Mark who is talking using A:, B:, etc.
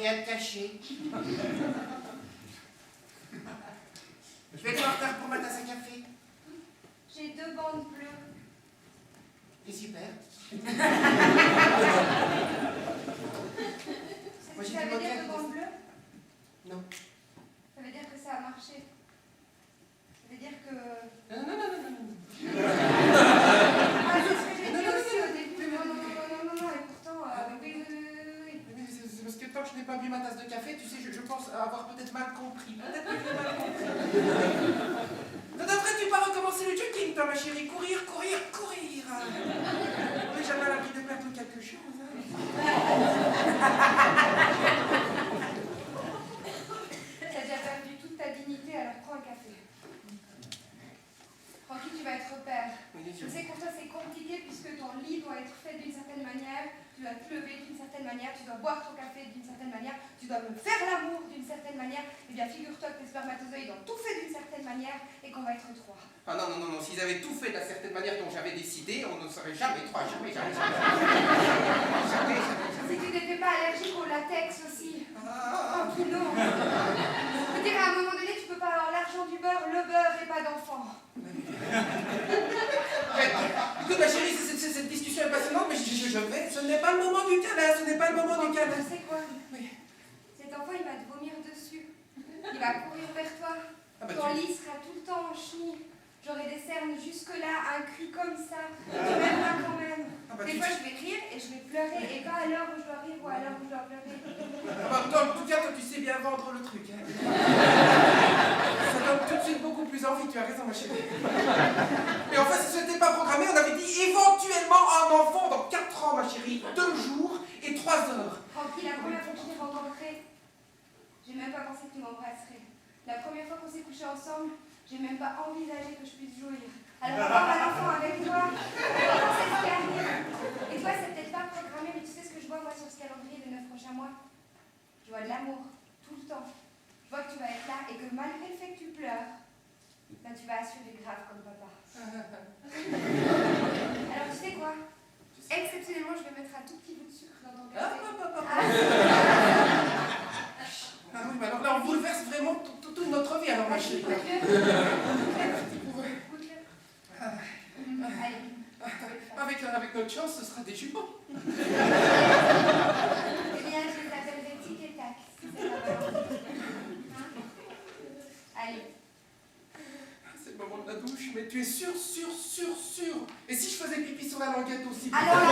A: rien de caché. Je vais être en retard pour ma tasse à café.
B: J'ai 2 bandes bleues.
A: C'est super. Moi,
B: Ça veut dire 2 bandes bleues?
A: Non.
B: Ça veut dire que ça a marché. Ça veut dire que...
A: Non.
B: Ah, c'est ce que j'ai dit aussi au début. Non, et pourtant, oui.
A: Mais c'est parce que tant que je n'ai pas bu ma tasse de café, tu sais, je pense avoir peut-être mal compris. Peut-être que j'ai mal compris. Ne devrais-tu pas recommencer le jogging, toi, ma chérie? Courir. On n'est jamais à l'abri de perdre quelque chose.
B: T'as déjà perdu toute ta dignité, alors prends un café. Francky, tu vas être père. Je sais que pour toi c'est compliqué puisque ton lit doit être fait d'une certaine manière, tu dois te lever d'une certaine manière, tu dois boire ton café d'une certaine manière, tu dois me faire l'amour d'une certaine manière. Eh bien, figure-toi que tes spermatozoïdes ont tout fait d'une certaine manière et qu'on va être 3.
A: Ah non, s'ils avaient tout fait de la certaine manière dont j'avais décidé, on ne serait jamais 3, jamais.
B: Si tu n'étais pas allergique au latex aussi.
A: Ah.
B: Oh, non. Je veux dire, à un moment donné, tu peux pas avoir l'argent du beurre, le beurre et pas d'enfant.
A: Écoute, ma chérie, cette discussion est passionnante, mais je vais. Ce n'est pas le moment du câlin, ce n'est pas le moment du câlin.
B: Tu sais quoi?
A: Oui.
B: Cet enfant, il va te vomir dessus. Il va courir vers toi.
A: Ah bah,
B: Ton lit sera tout le temps en chenille. J'aurai des cernes jusque-là, un cul comme ça. Tu m'aimeras quand même.
A: Ah bah,
B: Des fois, je vais rire et je vais pleurer. Et pas à l'heure où je dois rire ou à l'heure où je dois pleurer.
A: Ah bah, en tout cas, toi, tu sais bien vendre le truc. Hein. Ça donne tout de suite beaucoup plus envie, tu as raison, ma chérie. Mais enfin, si ce n'était pas programmé, on avait dit éventuellement un enfant dans 4 ans, ma chérie. 2 jours et 3 heures.
B: Tranquille, la première fois que je t'ai rencontré, j'ai même pas pensé que tu m'embrasserais. La première fois qu'on s'est couchés ensemble, j'ai même pas envisagé que je puisse jouir. Alors avoir un enfant avec toi, c'est ce qui arrive. Et toi, c'est peut-être pas programmé, mais tu sais ce que je vois moi sur ce calendrier des 9 prochains mois? Je vois de l'amour, tout le temps. Je vois que tu vas être là et que malgré le fait que tu pleures, ben, tu vas assurer grave comme papa. Alors tu sais quoi? Exceptionnellement, je vais mettre un tout petit bout de sucre dans ton café.
A: Ah oui, mais alors là, on bouleverse vraiment toute notre vie, alors, ma chérie.
B: Goûte-le. Allez,
A: Avec notre chance, ce sera des jumeaux.
B: eh bien, je les appellerai tic et tac, si c'est la valeur. Allez.
A: C'est le moment de la douche, mais tu es sûr. Et si je faisais pipi sur la languette aussi?
B: Alors